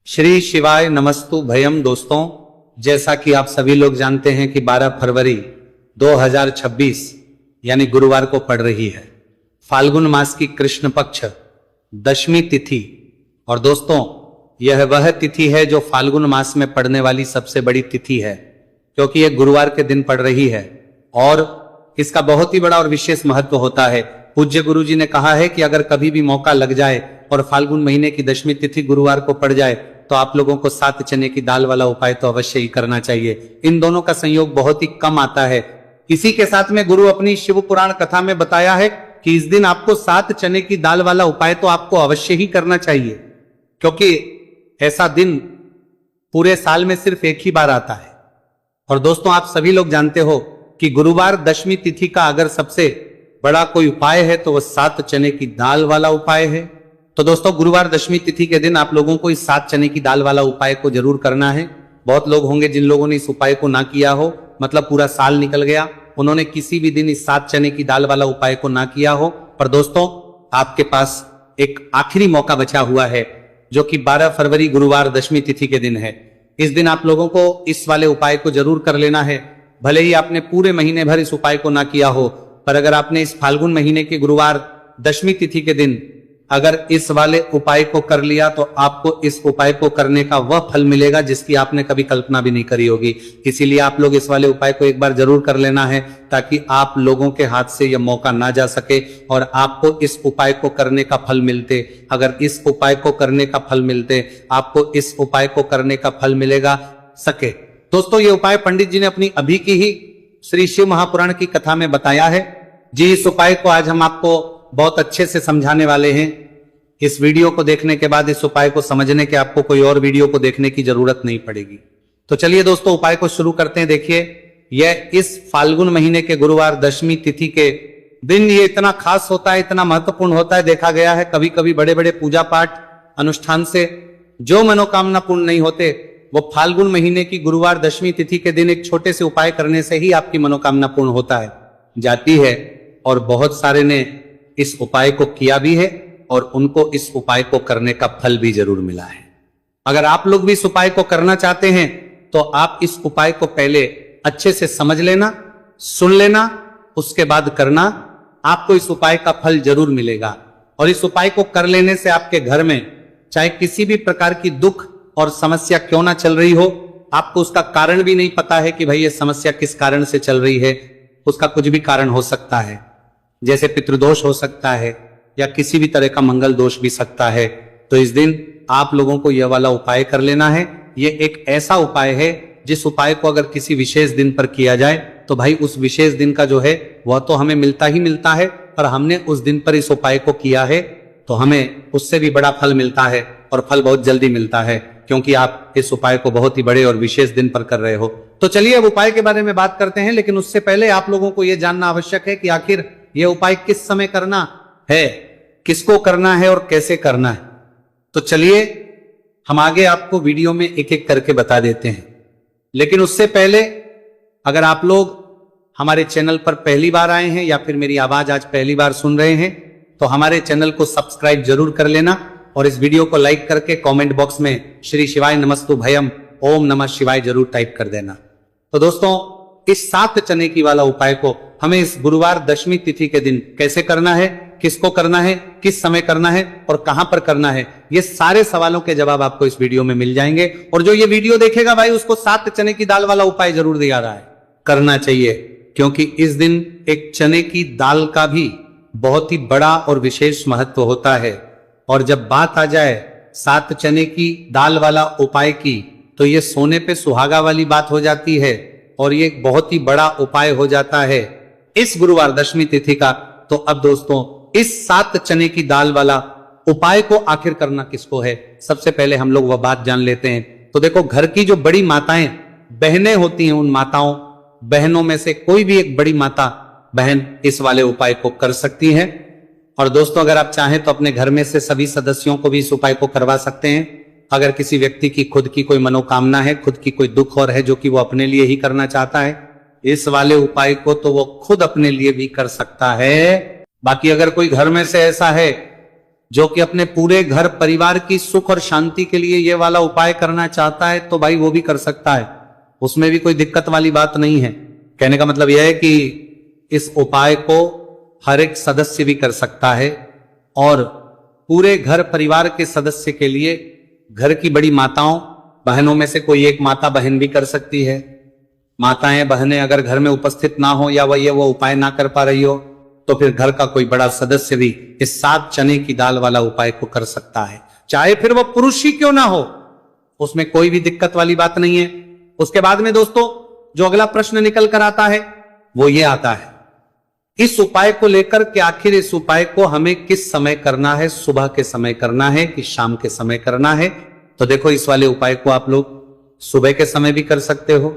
श्री शिवाय नमस्तु भयम। दोस्तों, जैसा कि आप सभी लोग जानते हैं कि 12 फरवरी 2026 यानी गुरुवार को पड़ रही है फाल्गुन मास की कृष्ण पक्ष दशमी तिथि। और दोस्तों, यह वह तिथि है जो फाल्गुन मास में पड़ने वाली सबसे बड़ी तिथि है, क्योंकि यह गुरुवार के दिन पड़ रही है और इसका बहुत ही बड़ा और विशेष महत्व होता है। पूज्य गुरु जी ने कहा है कि अगर कभी भी मौका लग जाए और फाल्गुन महीने की दशमी तिथि गुरुवार को पड़ जाए तो आप लोगों को 7 चने की दाल वाला उपाय तो अवश्य ही करना चाहिए। इन दोनों का संयोग बहुत ही कम आता है। इसी के साथ में गुरु अपनी शिव पुराण कथा में बताया है कि इस दिन आपको 7 चने की दाल वाला उपाय तो आपको अवश्य ही करना चाहिए, क्योंकि ऐसा दिन पूरे साल में सिर्फ एक ही बार आता है। और दोस्तों, आप सभी लोग जानते हो कि गुरुवार दशमी तिथि का अगर सबसे बड़ा कोई उपाय है तो वह 7 चने की दाल वाला उपाय है। तो दोस्तों, गुरुवार दशमी तिथि के दिन आप लोगों को इस 7 चने की दाल वाला उपाय को जरूर करना है। बहुत लोग होंगे जिन लोगों ने इस उपाय को ना किया हो, मतलब पूरा साल निकल गया, उन्होंने किसी भी दिन इस 7 चने की दाल वाला उपाय को ना किया हो। पर दोस्तों, आपके पास एक आखिरी मौका बचा हुआ है, जो कि 12 फरवरी गुरुवार दशमी तिथि के दिन है। इस दिन आप लोगों को इस वाले उपाय को जरूर कर लेना है। भले ही आपने पूरे महीने भर इस उपाय को ना किया हो, पर अगर आपने इस फाल्गुन महीने के गुरुवार दशमी तिथि के दिन अगर इस वाले उपाय को कर लिया तो आपको इस उपाय को करने का वह फल मिलेगा जिसकी आपने कभी कल्पना भी नहीं करी होगी। इसीलिए आप लोग इस वाले उपाय को एक बार जरूर कर लेना है, ताकि आप लोगों के हाथ से यह मौका ना जा सके और आपको इस उपाय को करने का फल मिलते। अगर इस उपाय को करने का फल मिलते, आपको इस उपाय को करने का फल मिलेगा सके। दोस्तों, ये उपाय पंडित जी ने अपनी अभी की ही श्री शिव महापुराण की कथा में बताया है जी। इस उपाय को आज हम आपको बहुत अच्छे से समझाने वाले हैं। इस वीडियो को देखने के बाद इस उपाय को समझने के आपको कोई और वीडियो को देखने की जरूरत नहीं पड़ेगी। तो चलिए दोस्तों, उपाय को शुरू करते हैं। देखिए, यह इस फाल्गुन महीने के गुरुवार दशमी तिथि के दिन ये इतना खास होता है, इतना महत्वपूर्ण होता है। देखा गया है कभी कभी बड़े बड़े पूजा पाठ अनुष्ठान से जो मनोकामना पूर्ण नहीं होते, वो फाल्गुन महीने की गुरुवार दशमी तिथि के दिन एक छोटे से उपाय करने से ही आपकी मनोकामना पूर्ण होता है जाती है। और बहुत सारे ने इस उपाय को किया भी है और उनको इस उपाय को करने का फल भी जरूर मिला है। अगर आप लोग भी इस उपाय को करना चाहते हैं तो आप इस उपाय को पहले अच्छे से समझ लेना, सुन लेना, उसके बाद करना। आपको इस उपाय का फल जरूर मिलेगा। और इस उपाय को कर लेने से आपके घर में चाहे किसी भी प्रकार की दुख और समस्या क्यों ना चल रही हो, आपको उसका कारण भी नहीं पता है कि भाई ये समस्या किस कारण से चल रही है, उसका कुछ भी कारण हो सकता है। जैसे पितृदोष हो सकता है या किसी भी तरह का मंगल दोष भी सकता है। तो इस दिन आप लोगों को यह वाला उपाय कर लेना है। यह एक ऐसा उपाय है जिस उपाय को अगर किसी विशेष दिन पर किया जाए तो भाई उस विशेष दिन का जो है वह तो हमें मिलता ही मिलता है, पर हमने उस दिन पर इस उपाय को किया है तो हमें उससे भी बड़ा फल मिलता है, और फल बहुत जल्दी मिलता है, क्योंकि आप इस उपाय को बहुत ही बड़े और विशेष दिन पर कर रहे हो। तो चलिए अब उपाय के बारे में बात करते हैं, लेकिन उससे पहले आप लोगों को यह जानना आवश्यक है कि आखिर यह उपाय किस समय करना है, किसको करना है और कैसे करना है। तो चलिए हम आगे आपको वीडियो में एक एक करके बता देते हैं। लेकिन उससे पहले अगर आप लोग हमारे चैनल पर पहली बार आए हैं या फिर मेरी आवाज आज पहली बार सुन रहे हैं तो हमारे चैनल को सब्सक्राइब जरूर कर लेना और इस वीडियो को लाइक करके कमेंट बॉक्स में श्री शिवाय नमस्तु भयम ओम नमः शिवाय जरूर टाइप कर देना। तो दोस्तों, इस 7 चने की वाला उपाय को हमें इस गुरुवार दशमी तिथि के दिन कैसे करना है, किसको करना है, किस समय करना है और कहां पर करना है, ये सारे सवालों के जवाब आपको इस वीडियो में मिल जाएंगे। और जो ये वीडियो देखेगा भाई उसको 7 चने की दाल वाला उपाय जरूर दिया रहा है, करना चाहिए, क्योंकि इस दिन एक चने की दाल का भी बहुत ही बड़ा और विशेष महत्व होता है। और जब बात आ जाए 7 चने की दाल वाला उपाय की तो ये सोने पे सुहागा वाली बात हो जाती है और ये बहुत ही बड़ा उपाय हो जाता है इस गुरुवार दशमी तिथि का। तो अब दोस्तों, इस 7 चने की दाल वाला उपाय को आखिर करना किसको है, सबसे पहले हम लोग वह बात जान लेते हैं। तो देखो, घर की जो बड़ी माताएं बहनें होती हैं, उन माताओं बहनों में से कोई भी एक बड़ी माता बहन इस वाले उपाय को कर सकती है। और दोस्तों, अगर आप चाहें तो अपने घर में से सभी सदस्यों को भी इस उपाय को करवा सकते हैं। अगर किसी व्यक्ति की खुद की कोई मनोकामना है, खुद की कोई दुख और है जो कि वो अपने लिए ही करना चाहता है, इस वाले उपाय को तो वो खुद अपने लिए भी कर सकता है। बाकी अगर कोई घर में से ऐसा है जो कि अपने पूरे घर परिवार की सुख और शांति के लिए ये वाला उपाय करना चाहता है तो भाई वो भी कर सकता है, उसमें भी कोई दिक्कत वाली बात नहीं है। कहने का मतलब यह है कि इस उपाय को हर एक सदस्य भी कर सकता है और पूरे घर परिवार के सदस्य के लिए घर की बड़ी माताओं बहनों में से कोई एक माता बहन भी कर सकती है। माताएं बहनें अगर घर में उपस्थित ना हो या वो उपाय ना कर पा रही हो तो फिर घर का कोई बड़ा सदस्य भी इस 7 चने की दाल वाला उपाय को कर सकता है, चाहे फिर वो पुरुष ही क्यों ना हो, उसमें कोई भी दिक्कत वाली बात नहीं है। उसके बाद में दोस्तों जो अगला प्रश्न निकल कर आता है वो ये आता है इस उपाय को लेकर कि आखिर इस उपाय को हमें किस समय करना है, सुबह के समय करना है कि शाम के समय करना है। तो देखो इस वाले उपाय को आप लोग सुबह के समय भी कर सकते हो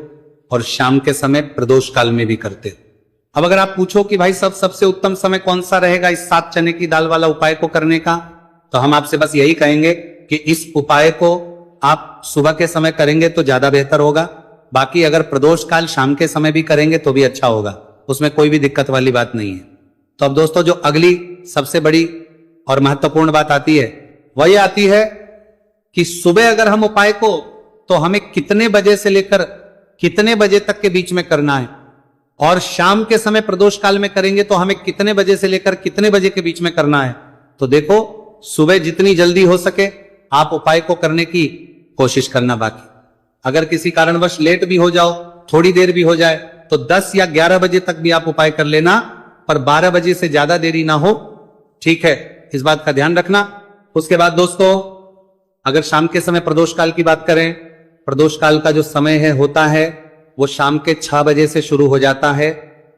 और शाम के समय प्रदोष काल में भी करते हो। अब अगर आप पूछो कि भाई सबसे उत्तम समय कौन सा रहेगा इस 7 चने की दाल वाला उपाय को करने का, तो हम आपसे बस यही कहेंगे कि इस उपाय को आप सुबह के समय करेंगे तो ज्यादा बेहतर होगा। बाकी अगर प्रदोष काल शाम के समय भी करेंगे तो भी अच्छा होगा, उसमें कोई भी दिक्कत वाली बात नहीं है। तो अब दोस्तों जो अगली सबसे बड़ी और महत्वपूर्ण बात आती है वह ये आती है कि सुबह अगर हम उपाय को तो हमें कितने बजे से लेकर कितने बजे तक के बीच में करना है, और शाम के समय प्रदोष काल में करेंगे तो हमें कितने बजे से लेकर कितने बजे के बीच में करना है। तो देखो सुबह जितनी जल्दी हो सके आप उपाय को करने की कोशिश करना। बाकी अगर किसी कारणवश लेट भी हो जाओ, थोड़ी देर भी हो जाए, तो 10 या 11 बजे तक भी आप उपाय कर लेना, पर 12 बजे से ज्यादा देरी ना हो, ठीक है, इस बात का ध्यान रखना। उसके बाद दोस्तों अगर शाम के समय प्रदोष काल की बात करें, प्रदोष काल का जो समय है होता है वो शाम के 6 बजे से शुरू हो जाता है।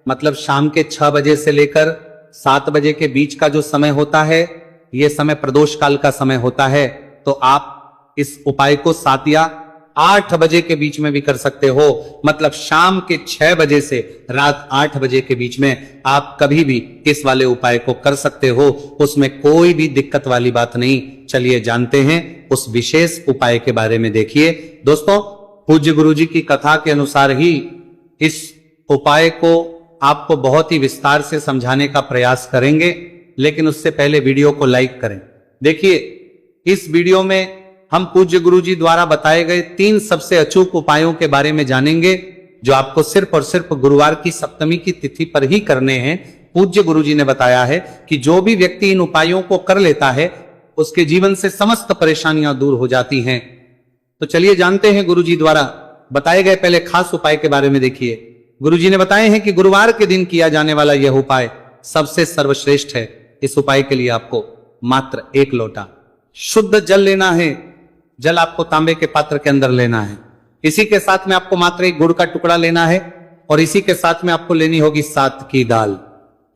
मतलब शाम के 6 बजे से लेकर 7 बजे के बीच का जो समय होता है यह समय प्रदोष काल का समय होता है। तो आप इस उपाय को 7 या 8 बजे के बीच में भी कर सकते हो। मतलब शाम के 6 बजे से रात 8 बजे के बीच में आप कभी भी इस वाले उपाय को कर सकते हो, उसमें कोई भी दिक्कत वाली बात नहीं। चलिए जानते हैं उस विशेष उपाय के बारे में। देखिए दोस्तों पूज्य गुरुजी की कथा के अनुसार ही इस उपाय को आपको बहुत ही विस्तार से समझाने का प्रयास करेंगे, लेकिन उससे पहले वीडियो को लाइक करें। देखिए इस वीडियो में हम पूज्य गुरुजी द्वारा बताए गए 3 सबसे अचूक उपायों के बारे में जानेंगे जो आपको सिर्फ और सिर्फ गुरुवार की सप्तमी की तिथि पर ही करने हैं। पूज्य गुरुजी ने बताया है कि जो भी व्यक्ति इन उपायों को कर लेता है उसके जीवन से समस्त परेशानियां दूर हो जाती हैं। तो चलिए जानते हैं गुरुजी द्वारा बताए गए पहले खास उपाय के बारे में। देखिए गुरुजी ने बताए हैं कि गुरुवार के दिन किया जाने वाला यह उपाय सबसे सर्वश्रेष्ठ है। इस उपाय के लिए आपको मात्र 1 लोटा शुद्ध जल लेना है। जल आपको तांबे के पात्र के अंदर लेना है। इसी के साथ में आपको मात्र 1 गुड़ का टुकड़ा लेना है और इसी के साथ में आपको लेनी होगी 7 की दाल।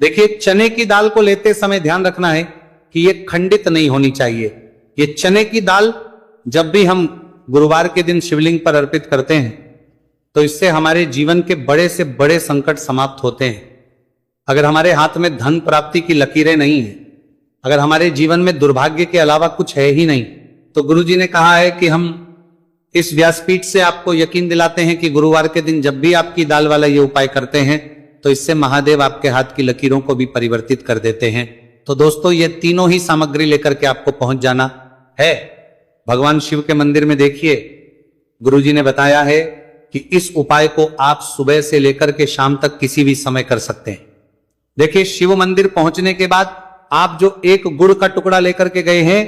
देखिए चने की दाल को लेते समय ध्यान रखना है कि यह खंडित नहीं होनी चाहिए। ये चने की दाल जब भी हम गुरुवार के दिन शिवलिंग पर अर्पित करते हैं तो इससे हमारे जीवन के बड़े से बड़े संकट समाप्त होते हैं। अगर हमारे हाथ में धन प्राप्ति की लकीरें नहीं है, अगर हमारे जीवन में दुर्भाग्य के अलावा कुछ है ही नहीं, तो गुरुजी ने कहा है कि हम इस व्यासपीठ से आपको यकीन दिलाते हैं कि गुरुवार के दिन जब भी आपकी दाल वाला ये उपाय करते हैं तो इससे महादेव आपके हाथ की लकीरों को भी परिवर्तित कर देते हैं। तो दोस्तों ये तीनों ही सामग्री लेकर के आपको पहुंच जाना है भगवान शिव के मंदिर में। देखिए गुरुजी ने बताया है कि इस उपाय को आप सुबह से लेकर के शाम तक किसी भी समय कर सकते हैं। देखिए शिव मंदिर पहुंचने के बाद आप जो 1 गुड़ का टुकड़ा लेकर के गए हैं,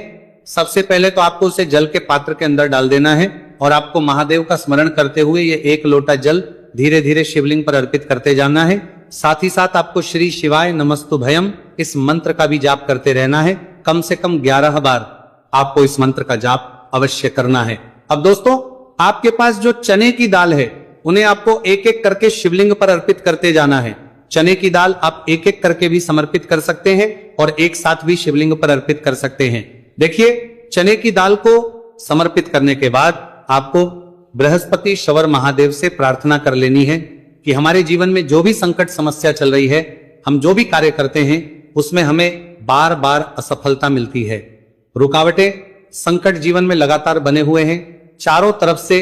सबसे पहले तो आपको उसे जल के पात्र के अंदर डाल देना है और आपको महादेव का स्मरण करते हुए ये 1 लोटा जल धीरे धीरे शिवलिंग पर अर्पित करते जाना है। साथ ही साथ आपको श्री शिवाय नमस्तुभयम इस मंत्र का भी जाप करते रहना है। कम से कम 11 बार आपको इस मंत्र का जाप अवश्य करना है। अब दोस्तों आपके पास जो चने की दाल है उन्हें आपको एक एक करके शिवलिंग पर अर्पित करते जाना है। चने की दाल आप एक एक करके भी समर्पित कर सकते हैं और एक साथ भी शिवलिंग पर अर्पित कर सकते हैं। देखिए चने की दाल को समर्पित करने के बाद आपको बृहस्पति शवर महादेव से प्रार्थना कर लेनी है कि हमारे जीवन में जो भी संकट समस्या चल रही है, हम जो भी कार्य करते हैं उसमें हमें बार बार असफलता मिलती है, रुकावटें संकट जीवन में लगातार बने हुए हैं, चारों तरफ से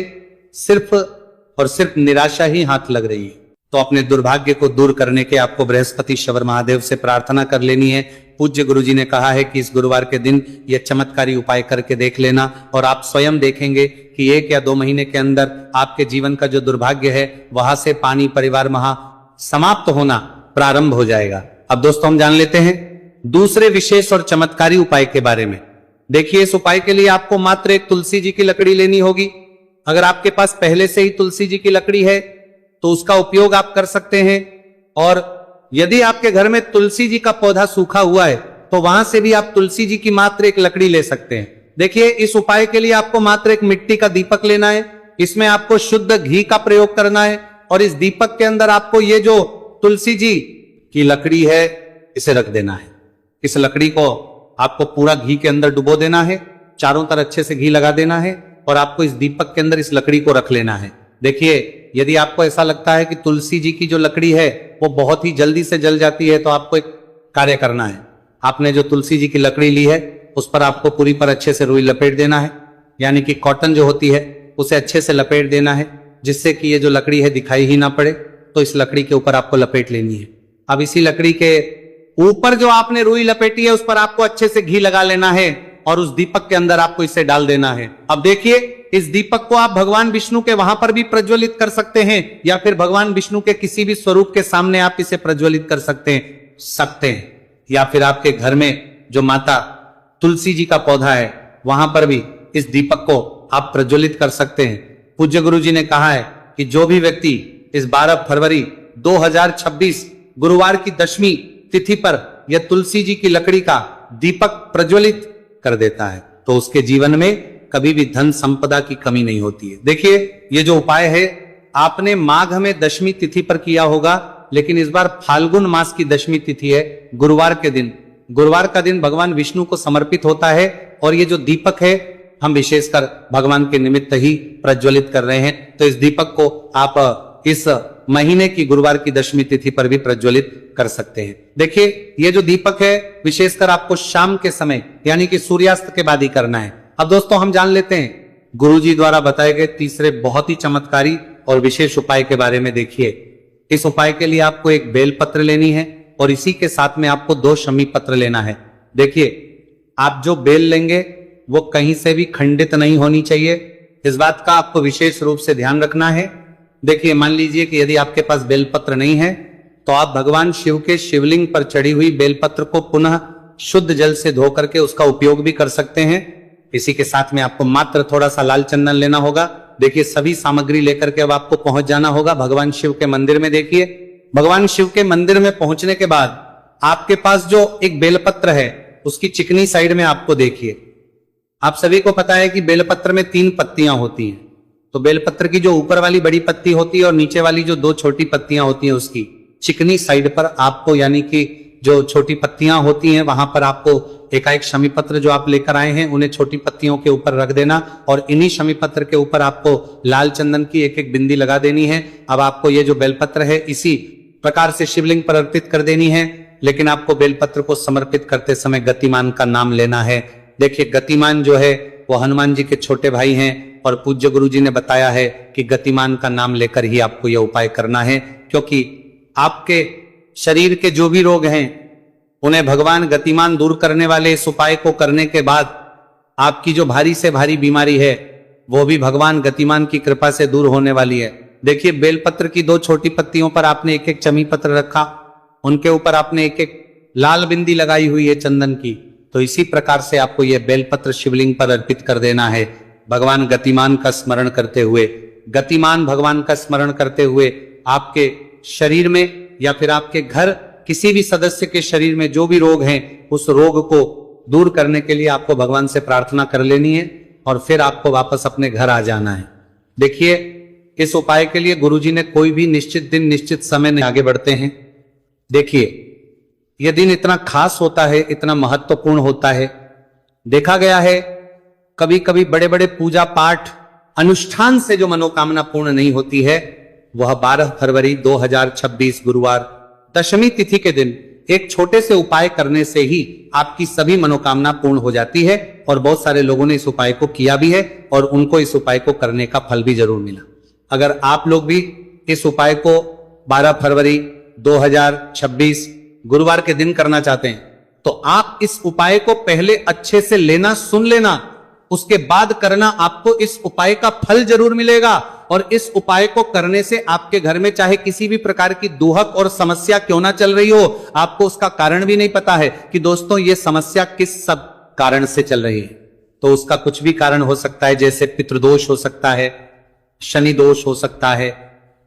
सिर्फ और सिर्फ निराशा ही हाथ लग रही है। तो अपने दुर्भाग्य को दूर करने के आपको बृहस्पति शवर महादेव से प्रार्थना कर लेनी है। पूज्य गुरुजी ने कहा है कि इस गुरुवार के दिन यह चमत्कारी उपाय करके देख लेना और आप स्वयं देखेंगे कि 1 या 2 महीने के अंदर आपके जीवन का जो दुर्भाग्य है वहां से पानी परिवार महा समाप्त होना प्रारंभ हो जाएगा। अब दोस्तों हम जान लेते हैं दूसरे विशेष और चमत्कारी उपाय के बारे में। देखिए, इस उपाय के लिए आपको मात्र एक तुलसी जी की लकड़ी लेनी होगी। अगर आपके पास पहले से ही तुलसी जी की लकड़ी है तो उसका उपयोग आप कर सकते हैं, और यदि आपके घर में तुलसी जी का पौधा सूखा हुआ है तो वहां से भी आप तुलसी जी की मात्र एक लकड़ी ले सकते हैं। देखिए, इस उपाय के लिए आपको मात्र एक मिट्टी का दीपक लेना है। इसमें आपको शुद्ध घी का प्रयोग करना है और इस दीपक के अंदर आपको ये जो तुलसी जी की लकड़ी है इसे रख देना है। इस लकड़ी को आपको पूरा घी के अंदर डुबो देना है, चारों तरफ अच्छे से घी लगा देना है और आपको इस दीपक के अंदर इस लकड़ी को रख लेना है। देखिए, यदि आपको ऐसा लगता है कि तुलसी जी की जो लकड़ी है वो बहुत ही जल्दी से जल जाती है तो आपको एक कार्य करना है। आपने जो तुलसी जी की लकड़ी ली है उस पर आपको पूरी पर अच्छे से रुई लपेट देना है, यानी कि कॉटन जो होती है उसे अच्छे से लपेट देना है जिससे कि ये जो लकड़ी है दिखाई ही ना पड़े। तो इस लकड़ी के ऊपर आपको लपेट लेनी है। अब इसी लकड़ी के ऊपर जो आपने रुई लपेटी है उस पर आपको अच्छे से घी लगा लेना है और उस दीपक के अंदर आपको इसे डाल देना है। अब देखिए, इस दीपक को आप भगवान विष्णु के वहां पर भी प्रज्वलित कर सकते हैं या फिर भगवान विष्णु के किसी भी स्वरूप के सामने आप इसे प्रज्वलित कर सकते हैं या फिर आपके घर में जो माता तुलसी जी का पौधा है वहां पर भी इस दीपक को आप प्रज्वलित कर सकते हैं। पूज्य गुरु जी ने कहा है कि जो भी व्यक्ति इस 12 फरवरी 2026 गुरुवार की 10वीं तिथि पर यह तुलसी जी की लकड़ी का दीपक प्रज्वलित कर देता है तो उसके जीवन में कभी भी धन संपदा की कमी नहीं होती है। देखिए, ये जो उपाय है आपने माघ में 10वीं तिथि पर किया होगा, लेकिन इस बार फाल्गुन मास की 10वीं तिथि है, गुरुवार के दिन। गुरुवार का दिन भगवान विष्णु को समर्पित होता है और ये जो दीपक है हम विशेषकर भगवान के निमित्त ही प्रज्वलित कर रहे हैं। तो इस दीपक को आप इस महीने की गुरुवार की 10वीं तिथि पर भी प्रज्वलित कर सकते हैं। देखिए, ये जो दीपक है विशेषकर आपको शाम के समय यानी कि सूर्यास्त के बाद ही करना है। अब दोस्तों हम जान लेते हैं गुरुजी द्वारा बताए गए तीसरे बहुत ही चमत्कारी और विशेष उपाय के बारे में। देखिए, इस उपाय के लिए आपको एक बेलपत्र लेनी है और इसी के साथ में आपको 2 शमी पत्र लेना है। देखिए, आप जो बेल लेंगे वो कहीं से भी खंडित नहीं होनी चाहिए, इस बात का आपको विशेष रूप से ध्यान रखना है। देखिए, मान लीजिए कि यदि आपके पास बेलपत्र नहीं है तो आप भगवान शिव के शिवलिंग पर चढ़ी हुई बेलपत्र को पुनः शुद्ध जल से धो करके उसका उपयोग भी कर सकते हैं। इसी के साथ में आपको मात्र थोड़ा सा लाल चंदन लेना होगा। देखिए, सभी सामग्री लेकर के अब आपको पहुंच जाना होगा भगवान शिव के मंदिर में। देखिए, भगवान शिव के मंदिर में पहुंचने के बाद आपके पास जो एक बेलपत्र है उसकी चिकनी साइड में आपको देखिए, आप सभी को पता है कि बेलपत्र में 3 पत्तियां होती हैं। तो बेलपत्र की जो ऊपर वाली बड़ी पत्ती होती है और नीचे वाली जो 2 छोटी पत्तियां होती हैं उसकी चिकनी साइड पर आपको, यानी कि जो छोटी पत्तियां होती हैं वहां पर आपको एकाएक शमी पत्र जो आप लेकर आए हैं उन्हें छोटी पत्तियों के ऊपर रख देना और इन्हीं शमी पत्र के ऊपर आपको लाल चंदन की एक एक बिंदी लगा देनी है। अब आपको ये जो बेलपत्र है इसी प्रकार से शिवलिंग पर अर्पित कर देनी है, लेकिन आपको बेलपत्र को समर्पित करते समय गतिमान का नाम लेना है। देखिए, गतिमान जो है वो हनुमान जी के छोटे भाई हैं और पूज्य गुरु जी ने बताया है कि गतिमान का नाम लेकर ही आपको यह उपाय करना है, क्योंकि आपके शरीर के जो भी रोग हैं उन्हें भगवान गतिमान दूर करने वाले इस उपाय को करने के बाद आपकी जो भारी से भारी बीमारी है वो भी भगवान गतिमान की कृपा से दूर होने वाली है। देखिए, बेलपत्र की 2 छोटी पत्तियों पर आपने एक एक चमी पत्र रखा, उनके ऊपर आपने एक एक लाल बिंदी लगाई हुई है चंदन की। तो इसी प्रकार से आपको यह बेलपत्र शिवलिंग पर अर्पित कर देना है भगवान गतिमान का स्मरण करते हुए। गतिमान भगवान का स्मरण करते हुए आपके शरीर में या फिर आपके घर किसी भी सदस्य के शरीर में जो भी रोग हैं उस रोग को दूर करने के लिए आपको भगवान से प्रार्थना कर लेनी है और फिर आपको वापस अपने घर आ जाना है। देखिए, इस उपाय के लिए गुरुजी ने कोई भी निश्चित दिन निश्चित समय नहीं आगे बढ़ते हैं। देखिए, यह दिन इतना खास होता है, इतना महत्वपूर्ण होता है। देखा गया है कभी कभी बड़े बड़े पूजा पाठ अनुष्ठान से जो मनोकामना पूर्ण नहीं होती है वह 12 फरवरी 2026 गुरुवार 10वीं तिथि के दिन एक छोटे से उपाय करने से ही आपकी सभी मनोकामना पूर्ण हो जाती है। और बहुत सारे लोगों ने इस उपाय को किया भी है और उनको इस उपाय को करने का फल भी जरूर मिला। अगर आप लोग भी इस उपाय को 12 फरवरी 2026 गुरुवार के दिन करना चाहते हैं तो आप इस उपाय को पहले अच्छे से लेना, सुन लेना, उसके बाद करना। आपको इस उपाय का फल जरूर मिलेगा और इस उपाय को करने से आपके घर में चाहे किसी भी प्रकार की दुहक और समस्या क्यों ना चल रही हो, आपको उसका कारण भी नहीं पता है कि दोस्तों ये समस्या किस सब कारण से चल रही है। तो उसका कुछ भी कारण हो सकता है, जैसे पितृदोष हो सकता है, शनि दोष हो सकता है,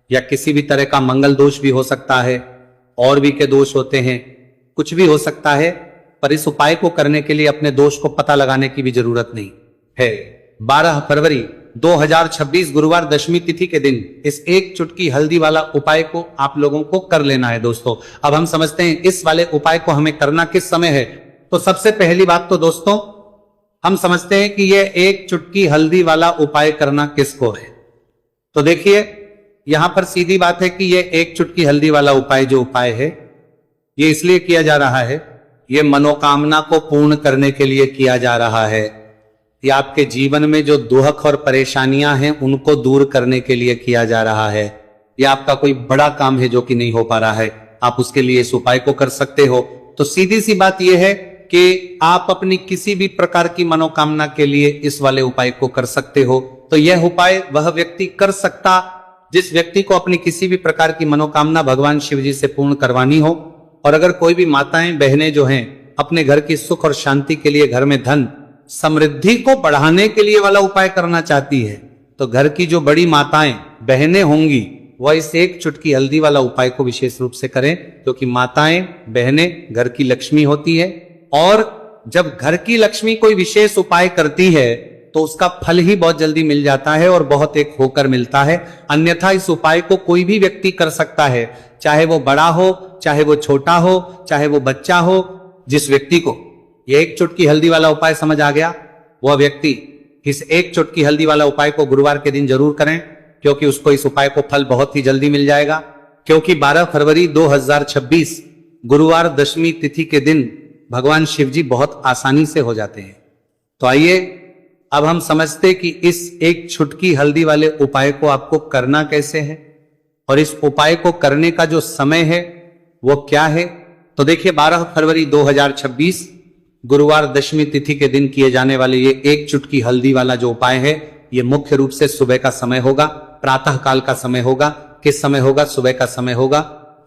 या किसी भी तरह का मंगल दोष भी हो सकता है, और भी के दोष होते हैं, कुछ भी हो सकता है। पर इस उपाय को करने के लिए अपने दोष को पता लगाने की भी जरूरत नहीं है। 12 फरवरी 2026 गुरुवार दशमी तिथि के दिन इस एक चुटकी हल्दी वाला उपाय को आप लोगों को कर लेना है दोस्तों। अब हम समझते हैं इस वाले उपाय को हमें करना किस समय है। तो सबसे पहली बात तो दोस्तों हम समझते हैं कि यह एक चुटकी हल्दी वाला उपाय करना किसको है। तो देखिए यहां पर सीधी बात है कि यह एक चुटकी हल्दी वाला उपाय जो उपाय है ये इसलिए किया जा रहा है, ये मनोकामना को पूर्ण करने के लिए किया जा रहा है। ये आपके जीवन में जो दुहक और परेशानियां हैं उनको दूर करने के लिए किया जा रहा है। ये आपका कोई बड़ा काम है जो कि नहीं हो पा रहा है, आप उसके लिए इस उपाय को कर सकते हो। तो सीधी सी बात यह है कि आप अपनी किसी भी प्रकार की मनोकामना के लिए इस वाले उपाय को कर सकते हो। तो यह उपाय वह व्यक्ति कर सकता जिस व्यक्ति को अपनी किसी भी प्रकार की मनोकामना भगवान शिव जी से पूर्ण करवानी हो। और अगर कोई भी माताएं बहनें जो हैं अपने घर की सुख और शांति के लिए, घर में धन समृद्धि को बढ़ाने के लिए वाला उपाय करना चाहती है, तो घर की जो बड़ी माताएं बहनें होंगी वह इस एक चुटकी हल्दी वाला उपाय को विशेष रूप से करें, क्योंकि माताएं बहनें घर की लक्ष्मी होती है। और जब घर की लक्ष्मी कोई विशेष उपाय करती है तो उसका फल ही बहुत जल्दी मिल जाता है और बहुत एक होकर मिलता है। अन्यथा इस उपाय को कोई भी व्यक्ति कर सकता है, चाहे वो बड़ा हो, चाहे वो छोटा हो, चाहे वो बच्चा हो। जिस व्यक्ति को ये एक चुटकी हल्दी वाला उपाय समझ आ गया, वह व्यक्ति इस एक चुटकी हल्दी वाला उपाय को गुरुवार के दिन जरूर करें, क्योंकि उसको इस उपाय को फल बहुत ही जल्दी मिल जाएगा। क्योंकि 12 फरवरी 2026 गुरुवार दशमी तिथि के दिन भगवान शिव जी बहुत आसानी से हो जाते हैं। तो आइए अब हम समझते कि इस एक चुटकी हल्दी वाले उपाय को आपको करना कैसे है और इस उपाय को करने का जो समय है वो क्या है। तो देखिए 12 फरवरी 2026 गुरुवार दशमी तिथि के दिन किए जाने वाले ये एक चुटकी हल्दी वाला जो उपाय है ये मुख्य रूप से सुबह का समय होगा, प्रातः काल का समय होगा। किस समय होगा? सुबह का समय होगा।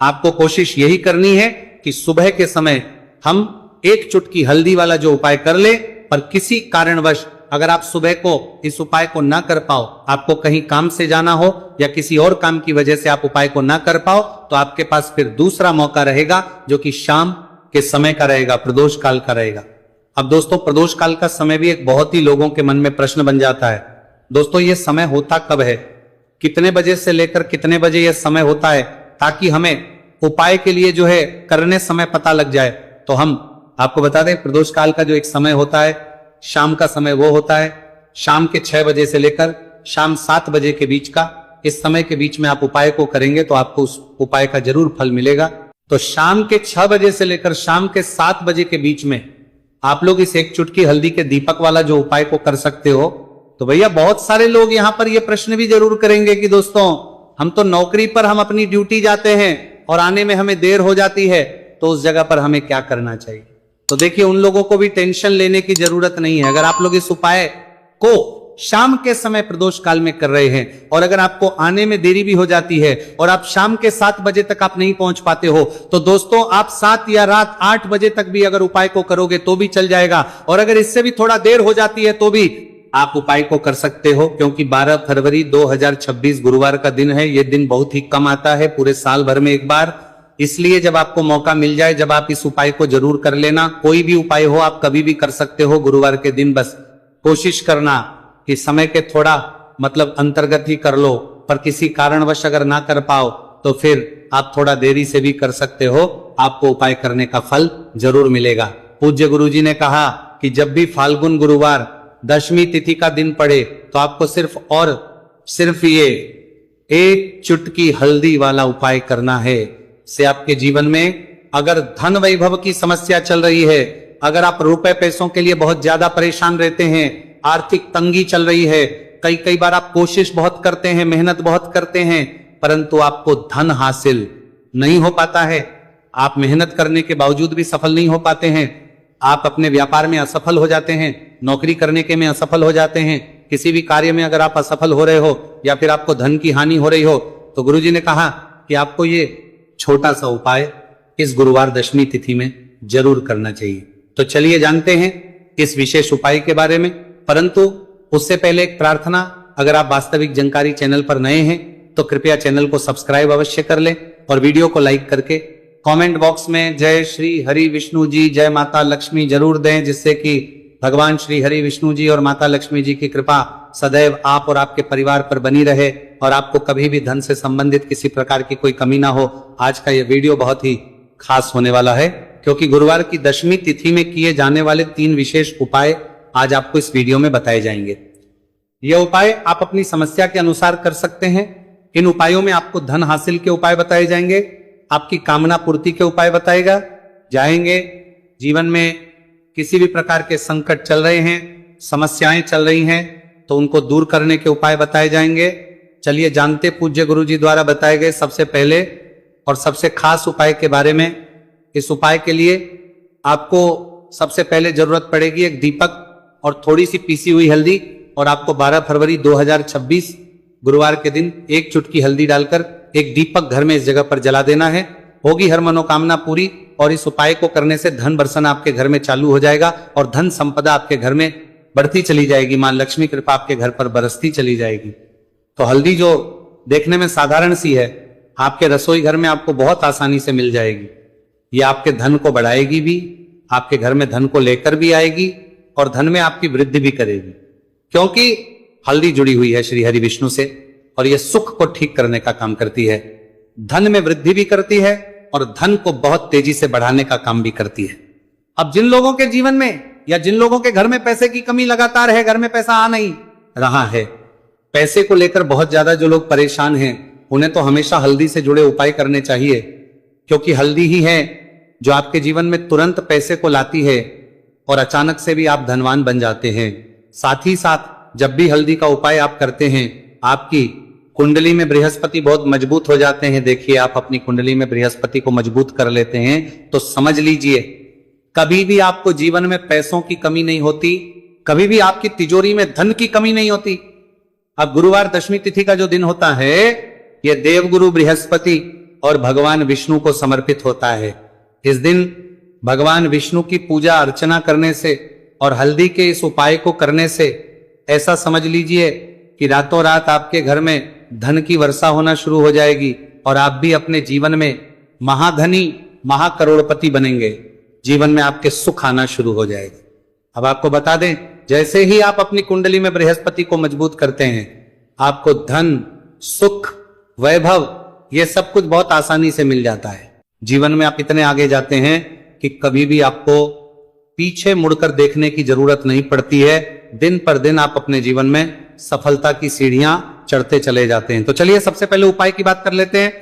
आपको कोशिश यही करनी है कि सुबह के समय हम एक चुटकी हल्दी वाला जो उपाय कर ले। पर किसी कारणवश अगर आप सुबह को इस उपाय को ना कर पाओ, आपको कहीं काम से जाना हो या किसी और काम की वजह से आप उपाय को ना कर पाओ, तो आपके पास फिर दूसरा मौका रहेगा जो कि शाम के समय का रहेगा, प्रदोष काल का रहेगा। अब दोस्तों प्रदोष काल का समय भी एक बहुत ही लोगों के मन में प्रश्न बन जाता है। दोस्तों ये समय होता कब है, कितने बजे से लेकर कितने बजे यह समय होता है, ताकि हमें उपाय के लिए जो है करने समय पता लग जाए। तो हम आपको बता दें प्रदोष काल का जो एक समय होता है, शाम का समय वो होता है शाम के 6 बजे से लेकर शाम 7 बजे के बीच का। इस समय के बीच में आप उपाय को करेंगे तो आपको उस उपाय का जरूर फल मिलेगा। तो शाम के 6 बजे से लेकर शाम के 7 बजे के बीच में आप लोग इस एक चुटकी हल्दी के दीपक वाला जो उपाय को कर सकते हो। तो भैया बहुत सारे लोग यहां पर ये प्रश्न भी जरूर करेंगे कि दोस्तों हम तो नौकरी पर हम अपनी ड्यूटी जाते हैं और आने में हमें देर हो जाती है, तो उस जगह पर हमें क्या करना चाहिए। तो देखिए उन लोगों को भी टेंशन लेने की जरूरत नहीं है। अगर आप लोग इस उपाय को शाम के समय प्रदोष काल में कर रहे हैं और अगर आपको आने में देरी भी हो जाती है और आप शाम के 7 बजे तक आप नहीं पहुंच पाते हो, तो दोस्तों आप 7 या रात 8 बजे तक भी अगर उपाय को करोगे तो भी चल जाएगा। और अगर इससे भी थोड़ा देर हो जाती है तो भी आप उपाय को कर सकते हो, क्योंकि 12 फरवरी 2026 गुरुवार का दिन है। यह दिन बहुत ही कम आता है पूरे साल भर में एक बार। इसलिए जब आपको मौका मिल जाए, जब आप इस उपाय को जरूर कर लेना। कोई भी उपाय हो आप कभी भी कर सकते हो गुरुवार के दिन। बस कोशिश करना कि समय के थोड़ा मतलब अंतर्गत ही कर लो, पर किसी कारणवश अगर ना कर पाओ तो फिर आप थोड़ा देरी से भी कर सकते हो, आपको उपाय करने का फल जरूर मिलेगा। पूज्य गुरुजी ने कहा कि जब भी फाल्गुन गुरुवार दशमी तिथि का दिन पड़े तो आपको सिर्फ ये एक चुटकी हल्दी वाला उपाय करना है। से आपके जीवन में अगर धन वैभव की समस्या चल रही है, अगर आप रुपए पैसों के लिए बहुत ज्यादा परेशान रहते हैं, आर्थिक तंगी चल रही है, कई बार आप कोशिश बहुत करते हैं, मेहनत बहुत करते हैं, परंतु आपको धन हासिल नहीं हो पाता है। आप मेहनत करने के बावजूद भी सफल नहीं हो पाते हैं। आप अपने व्यापार में असफल हो जाते हैं, नौकरी करने के में असफल हो जाते हैं। किसी भी कार्य में अगर आप असफल हो रहे हो या फिर आपको धन की हानि हो रही हो, तो गुरुजी ने कहा कि आपको ये छोटा सा उपाय इस गुरुवार दशमी तिथि में जरूर करना चाहिए। तो चलिए जानते हैं इस विशेष उपाय के बारे में। परंतु उससे पहले एक प्रार्थना, अगर आप वास्तविक जानकारी चैनल पर नए हैं तो कृपया चैनल को सब्सक्राइब अवश्य कर लें और वीडियो को लाइक करके कमेंट बॉक्स में जय श्री हरि विष्णु जी, जय माता लक्ष्मी जरूर दें, जिससे कि भगवान श्री हरि विष्णु जी और माता लक्ष्मी जी की कृपा सदैव आप और आपके परिवार पर बनी रहे और आपको कभी भी धन से संबंधित किसी प्रकार की कोई कमी ना हो। आज का यह वीडियो बहुत ही खास होने वाला है, क्योंकि गुरुवार की दशमी तिथि में किए जाने वाले 3 विशेष उपाय आज आपको इस वीडियो में बताए जाएंगे। यह उपाय आप अपनी समस्या के अनुसार कर सकते हैं। इन उपायों में आपको धन हासिल के उपाय बताए जाएंगे, आपकी कामना पूर्ति के उपाय बताएगा जाएंगे। जीवन में किसी भी प्रकार के संकट चल रहे हैं, समस्याएं चल रही हैं, तो उनको दूर करने के उपाय बताए जाएंगे। चलिए जानते पूज्य गुरु जी द्वारा बताए गए सबसे पहले और सबसे खास उपाय के बारे में। इस उपाय के लिए आपको सबसे पहले जरूरत पड़ेगी एक दीपक और थोड़ी सी पीसी हुई हल्दी, और आपको 12 फरवरी 2026 गुरुवार के दिन 1 चुटकी हल्दी डालकर एक दीपक घर में इस जगह पर जला देना है। होगी हर मनोकामना पूरी, और इस उपाय को करने से धन बरसना आपके घर में चालू हो जाएगा और धन संपदा आपके घर में बढ़ती चली जाएगी। मां लक्ष्मी कृपा आपके घर पर बरसती चली जाएगी। तो हल्दी जो देखने में साधारण सी है, आपके रसोई घर में आपको बहुत आसानी से मिल जाएगी। ये आपके धन को बढ़ाएगी भी, आपके घर में धन को लेकर भी आएगी और धन में आपकी वृद्धि भी करेगी, क्योंकि हल्दी जुड़ी हुई है श्री हरि विष्णु से और यह सुख को ठीक करने का काम करती है, धन में वृद्धि भी करती है और धन को बहुत तेजी से बढ़ाने का काम भी करती है। अब जिन लोगों के जीवन में या जिन लोगों के घर में पैसे की कमी लगातार है, घर में पैसा आ नहीं रहा है, पैसे को लेकर बहुत ज्यादा जो लोग परेशान हैं, उन्हें तो हमेशा हल्दी से जुड़े उपाय करने चाहिए, क्योंकि हल्दी ही है जो आपके जीवन में तुरंत पैसे को लाती है और अचानक से भी आप धनवान बन जाते हैं। साथ ही साथ जब भी हल्दी का उपाय आप करते हैं, आपकी कुंडली में बृहस्पति बहुत मजबूत हो जाते हैं। देखिए, आप अपनी कुंडली में बृहस्पति को मजबूत कर लेते हैं तो समझ लीजिए कभी भी आपको जीवन में पैसों की कमी नहीं होती, कभी भी आपकी तिजोरी में धन की कमी नहीं होती। अब गुरुवार दशमी तिथि का जो दिन होता है, यह देवगुरु बृहस्पति और भगवान विष्णु को समर्पित होता है। इस दिन भगवान विष्णु की पूजा अर्चना करने से और हल्दी के इस उपाय को करने से ऐसा समझ लीजिए कि रातों रात आपके घर में धन की वर्षा होना शुरू हो जाएगी और आप भी अपने जीवन में महाधनी महाकरोड़पति बनेंगे। जीवन में आपके सुख आना शुरू हो जाएगा। अब आपको बता दें, जैसे ही आप अपनी कुंडली में बृहस्पति को मजबूत करते हैं, आपको धन, सुख, वैभव ये सब कुछ बहुत आसानी से मिल जाता है। जीवन में आप इतने आगे जाते हैं कि कभी भी आपको पीछे मुड़कर देखने की जरूरत नहीं पड़ती है। दिन पर दिन आप अपने जीवन में सफलता की सीढ़ियां चढ़ते चले जाते हैं। तो चलिए सबसे पहले उपाय की बात कर लेते हैं।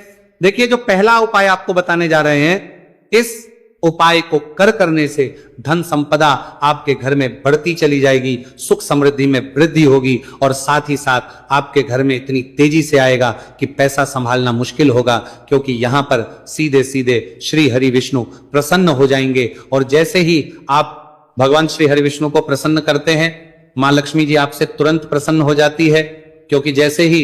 देखिए, जो पहला उपाय आपको बताने जा रहे हैं, इस उपाय को करने से धन संपदा आपके घर में बढ़ती चली जाएगी, सुख समृद्धि में वृद्धि होगी और साथ ही साथ आपके घर में इतनी तेजी से आएगा कि पैसा संभालना मुश्किल होगा, क्योंकि यहां पर सीधे सीधे श्री हरि विष्णु प्रसन्न हो जाएंगे। और जैसे ही आप भगवान श्री हरि विष्णु को प्रसन्न करते हैं, मां लक्ष्मी जी आपसे तुरंत प्रसन्न हो जाती है, क्योंकि जैसे ही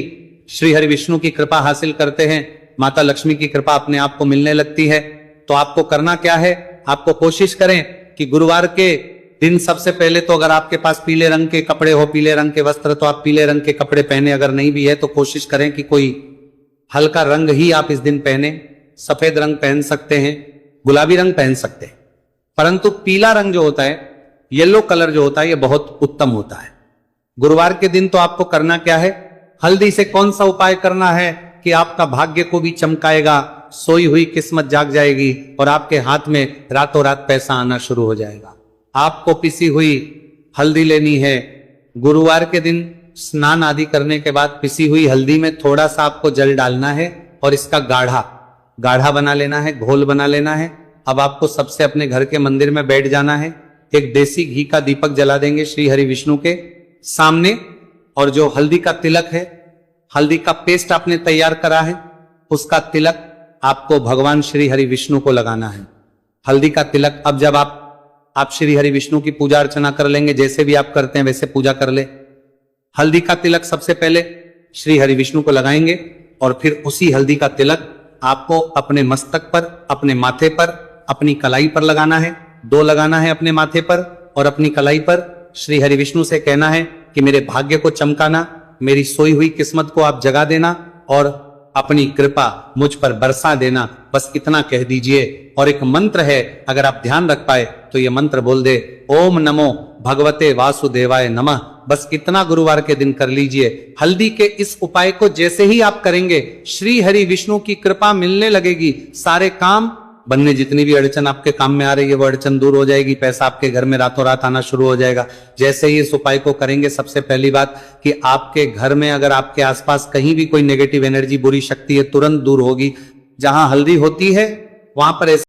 श्री हरि विष्णु की कृपा हासिल करते हैं, माता लक्ष्मी की कृपा अपने आप को मिलने लगती है। तो आपको करना क्या है, आपको कोशिश करें कि गुरुवार के दिन सबसे पहले तो अगर आपके पास पीले रंग के कपड़े हो, पीले रंग के वस्त्र, तो आप पीले रंग के कपड़े पहने। अगर नहीं भी है तो कोशिश करें कि कोई हल्का रंग ही आप इस दिन पहने। सफेद रंग पहन सकते हैं, गुलाबी रंग पहन सकते हैं, परंतु पीला रंग जो होता है, येलो कलर जो होता है, यह बहुत उत्तम होता है। गुरुवार के दिन तो आपको करना क्या है, हल्दी से कौन सा उपाय करना है कि आपका भाग्य को भी चमकाएगा, सोई हुई किस्मत जाग जाएगी और आपके हाथ में रातों रात पैसा आना शुरू हो जाएगा। आपको पिसी हुई हल्दी लेनी है। गुरुवार के दिन स्नान आदि करने के बाद पिसी हुई हल्दी में थोड़ा सा आपको जल डालना है और इसका गाढ़ा बना लेना है, घोल बना लेना है। अब आपको सबसे अपने घर के मंदिर में बैठ जाना है, एक देसी घी का दीपक जला देंगे श्री हरि विष्णु के सामने, और जो हल्दी का तिलक है, हल्दी का पेस्ट आपने तैयार करा है, उसका तिलक आपको भगवान श्री हरि विष्णु को लगाना है। हल्दी का तिलक, अब जब आप श्री हरि विष्णु की पूजा अर्चना कर लेंगे, जैसे भी आप करते हैं वैसे पूजा कर ले। हल्दी का तिलक सबसे पहले श्री हरि विष्णु को लगाएंगे और फिर उसी हल्दी का तिलक आपको अपने मस्तक पर, अपने माथे पर, अपनी कलाई पर लगाना है। 2 लगाना है अपने माथे पर और अपनी कलाई पर। श्री हरि विष्णु से कहना है कि मेरे भाग्य को चमकाना, मेरी सोई हुई किस्मत को आप जगा देना और अपनी कृपा मुझ पर बरसा देना। बस इतना कह दीजिए। और एक मंत्र है, अगर आप ध्यान रख पाए तो ये मंत्र बोल दे, ओम नमो भगवते वासुदेवाय नमः। बस इतना गुरुवार के दिन कर लीजिए। हल्दी के इस उपाय को जैसे ही आप करेंगे, श्री हरि विष्णु की कृपा मिलने लगेगी। सारे काम बनने, जितनी भी अड़चन आपके काम में आ रही है वो अड़चन दूर हो जाएगी। पैसा आपके घर में रातों रात आना शुरू हो जाएगा। जैसे ही इस उपाय को करेंगे, सबसे पहली बात कि आपके घर में अगर आपके आसपास कहीं भी कोई नेगेटिव एनर्जी, बुरी शक्ति है, तुरंत दूर होगी। जहां हल्दी होती है वहां पर